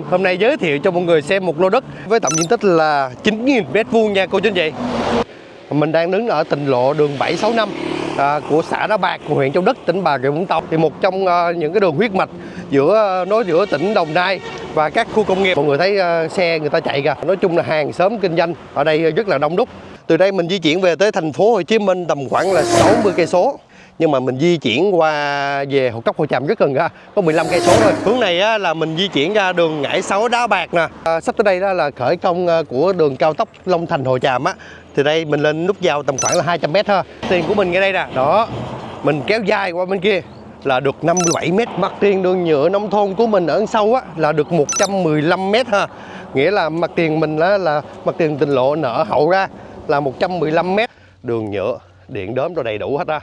Hôm nay giới thiệu cho mọi người xem một lô đất với tổng diện tích là 9.000 m² nha cô chú anh chị. Mình đang đứng ở tỉnh lộ đường 765 của xã Đá Bạc, của huyện Châu Đức, tỉnh Bà Rịa Vũng Tàu. Thì một trong những cái đường huyết mạch nối giữa tỉnh Đồng Nai và các khu công nghiệp. Mọi người thấy xe người ta chạy kìa. Nói chung là hàng xóm kinh doanh ở đây rất là đông đúc. Từ đây mình di chuyển về tới thành phố Hồ Chí Minh tầm khoảng là 60 cây số. Nhưng mà mình di chuyển qua về Hồ Cốc, Hồ Tràm rất gần ra, có 15 cây số thôi. Hướng này là mình di chuyển ra đường Ngãi 6 Đá Bạc nè. Sắp tới đây đó là khởi công của đường cao tốc Long Thành Hồ Tràm á. Thì đây mình lên nút giao tầm khoảng là 200 m thôi. Tiền của mình ngay đây nè, đó. Mình kéo dài qua bên kia là được 57 m. Mặt tiền đường nhựa nông thôn của mình ở sâu á là được 115 m ha. Nghĩa là mặt tiền mình là mặt tiền tỉnh lộ nở hậu ra là 115 m. Đường nhựa, điện đóm rồi đầy đủ hết á.